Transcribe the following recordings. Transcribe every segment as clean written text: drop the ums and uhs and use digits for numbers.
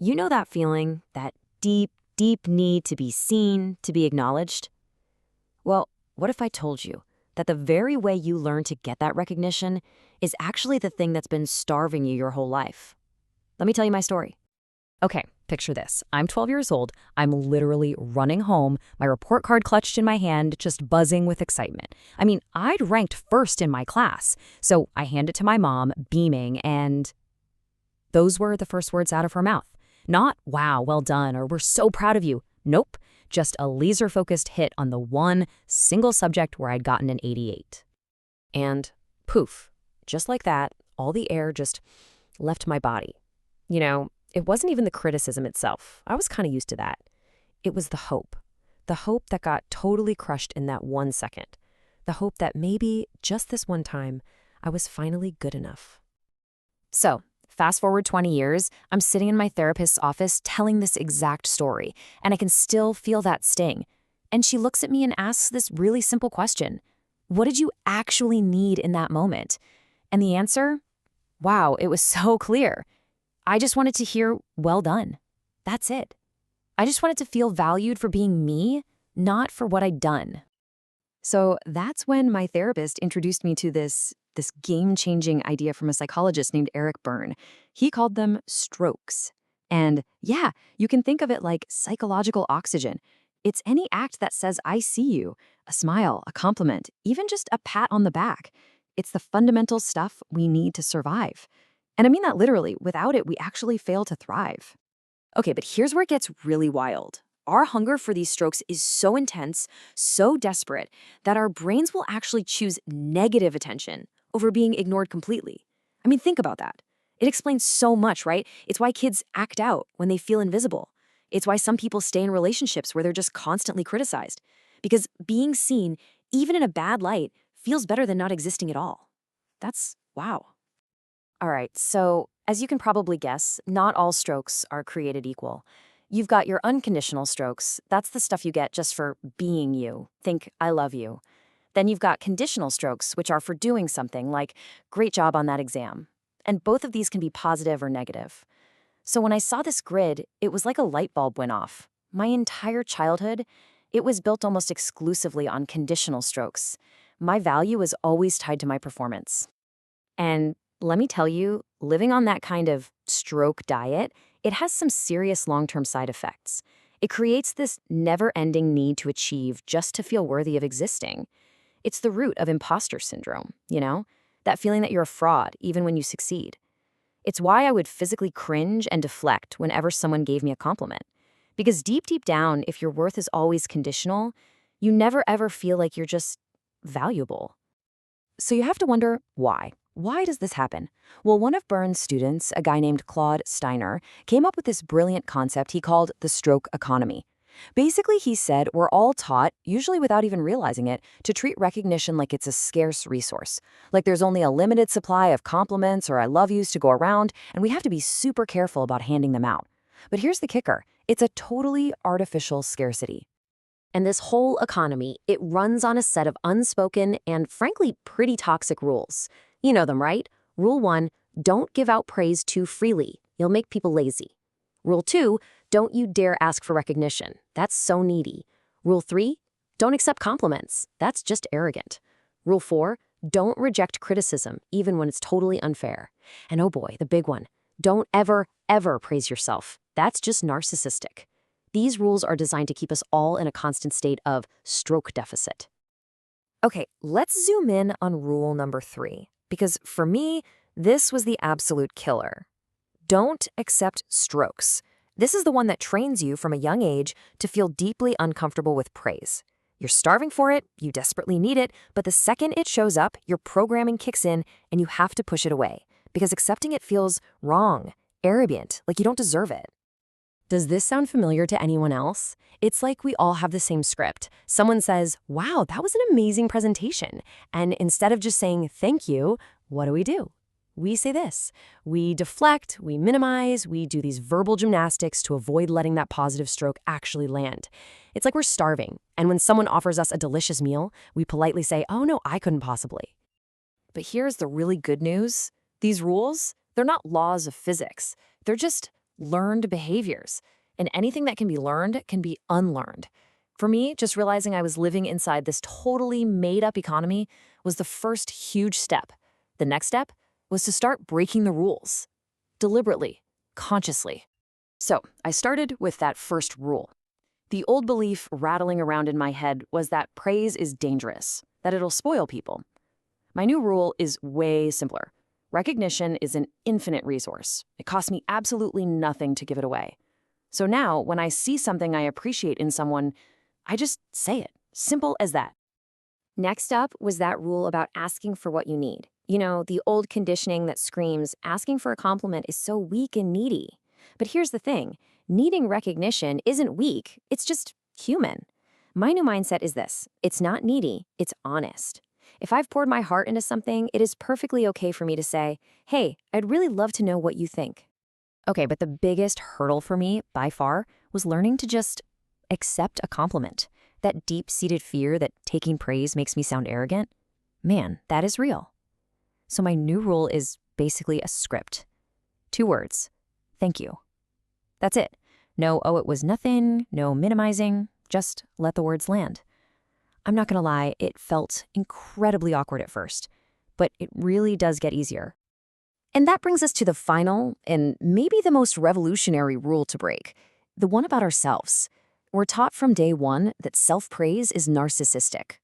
You know that feeling, that deep, deep need to be seen, to be acknowledged? Well, what if I told you that the very way you learn to get that recognition is actually the thing that's been starving you your whole life? Let me tell you my story. Okay, picture this. I'm 12 years old. I'm literally running home, my report card clutched in my hand, just buzzing with excitement. I mean, I'd ranked first in my class. So I hand it to my mom, beaming, and those were the first words out of her mouth. Not, wow, well done, or we're so proud of you. Nope, just a laser-focused hit on the one single subject where I'd gotten an 88. And poof, just like that, all the air just left my body. It wasn't even the criticism itself. I was kind of used to that. It was the hope. The hope that got totally crushed in that 1 second. The hope that maybe, just this one time, I was finally good enough. So, fast forward 20 years, I'm sitting in my therapist's office telling this exact story, and I can still feel that sting. And she looks at me and asks this really simple question. What did you actually need in that moment? And the answer? Wow, it was so clear. I just wanted to hear, well done. That's it. I just wanted to feel valued for being me, not for what I'd done. So that's when my therapist introduced me to this game-changing idea from a psychologist named Eric Berne. He called them strokes. And yeah, you can think of it like psychological oxygen. It's any act that says, I see you, a smile, a compliment, even just a pat on the back. It's the fundamental stuff we need to survive. And I mean that literally. Without it, we actually fail to thrive. Okay, but here's where it gets really wild. Our hunger for these strokes is so intense, so desperate, that our brains will actually choose negative attention over being ignored completely. I mean, think about that. It explains so much, right? It's why kids act out when they feel invisible. It's why some people stay in relationships where they're just constantly criticized. Because being seen, even in a bad light, feels better than not existing at all. That's wow. All right, so as you can probably guess, not all strokes are created equal. You've got your unconditional strokes. That's the stuff you get just for being you. Think, I love you. Then you've got conditional strokes, which are for doing something, like, great job on that exam. And both of these can be positive or negative. So when I saw this grid, it was like a light bulb went off. My entire childhood, it was built almost exclusively on conditional strokes. My value was always tied to my performance. And let me tell you, living on that kind of stroke diet, it has some serious long-term side effects. It creates this never-ending need to achieve just to feel worthy of existing. It's the root of imposter syndrome, that feeling that you're a fraud even when you succeed. It's why I would physically cringe and deflect whenever someone gave me a compliment. Because deep, deep down, if your worth is always conditional, you never ever feel like you're just valuable. So you have to wonder, why? Why does this happen? Well, one of Berne's students, a guy named Claude Steiner, came up with this brilliant concept he called the stroke economy. Basically, he said we're all taught, usually without even realizing it, to treat recognition like it's a scarce resource. Like there's only a limited supply of compliments or I love yous to go around, and we have to be super careful about handing them out. But here's the kicker. It's a totally artificial scarcity. And this whole economy, it runs on a set of unspoken and frankly pretty toxic rules. You know them, right? Rule 1, don't give out praise too freely. You'll make people lazy. Rule 2, don't you dare ask for recognition. That's so needy. Rule 3, don't accept compliments. That's just arrogant. Rule 4, don't reject criticism, even when it's totally unfair. And oh boy, the big one, don't ever, ever praise yourself. That's just narcissistic. These rules are designed to keep us all in a constant state of stroke deficit. Okay, let's zoom in on rule number 3, because for me, this was the absolute killer. Don't accept strokes. This is the one that trains you from a young age to feel deeply uncomfortable with praise. You're starving for it, you desperately need it, but the second it shows up, your programming kicks in and you have to push it away, because accepting it feels wrong, arrogant, like you don't deserve it. Does this sound familiar to anyone else? It's like we all have the same script. Someone says, wow, that was an amazing presentation. And instead of just saying thank you, what do? We say this. We deflect, we minimize, we do these verbal gymnastics to avoid letting that positive stroke actually land. It's like we're starving, and when someone offers us a delicious meal, we politely say, oh no, I couldn't possibly. But here's the really good news. These rules, they're not laws of physics. They're just learned behaviors. And anything that can be learned can be unlearned. For me, just realizing I was living inside this totally made-up economy was the first huge step. The next step was to start breaking the rules. Deliberately, consciously. So, I started with that first rule. The old belief rattling around in my head was that praise is dangerous, that it'll spoil people. My new rule is way simpler. Recognition is an infinite resource. It costs me absolutely nothing to give it away. So now, when I see something I appreciate in someone, I just say it. Simple as that. Next up was that rule about asking for what you need. You know, the old conditioning that screams, asking for a compliment is so weak and needy. But here's the thing, needing recognition isn't weak, it's just human. My new mindset is this, it's not needy, it's honest. If I've poured my heart into something, it is perfectly okay for me to say, hey, I'd really love to know what you think. Okay, but the biggest hurdle for me, by far, was learning to just accept a compliment. That deep-seated fear that taking praise makes me sound arrogant. Man, that is real. So my new rule is basically a script. 2 words. Thank you. That's it. No, oh, it was nothing, no minimizing, just let the words land. I'm not gonna lie, it felt incredibly awkward at first, but it really does get easier. And that brings us to the final, and maybe the most revolutionary rule to break, the one about ourselves. We're taught from day one that self-praise is narcissistic.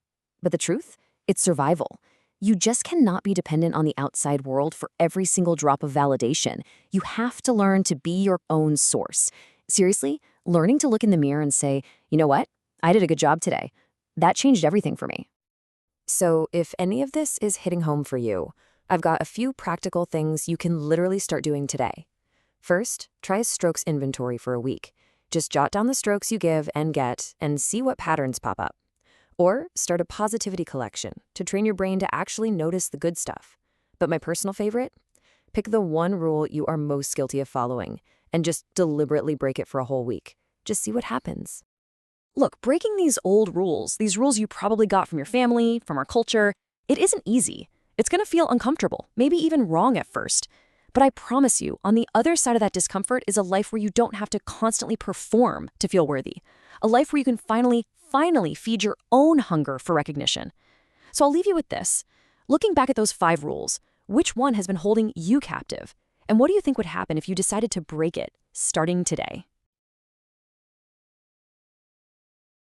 But the truth? It's survival. You just cannot be dependent on the outside world for every single drop of validation. You have to learn to be your own source. Seriously, learning to look in the mirror and say, you know what? I did a good job today. That changed everything for me. So if any of this is hitting home for you, I've got a few practical things you can literally start doing today. First, try a strokes inventory for a week. Just jot down the strokes you give and get and see what patterns pop up. Or start a positivity collection to train your brain to actually notice the good stuff. But my personal favorite? Pick the one rule you are most guilty of following and just deliberately break it for a whole week. Just see what happens. Look, breaking these old rules, these rules you probably got from your family, from our culture, it isn't easy. It's going to feel uncomfortable, maybe even wrong at first. But I promise you, on the other side of that discomfort is a life where you don't have to constantly perform to feel worthy. A life where you can finally feed your own hunger for recognition. So I'll leave you with this. Looking back at those 5 rules, which one has been holding you captive? And what do you think would happen if you decided to break it, starting today?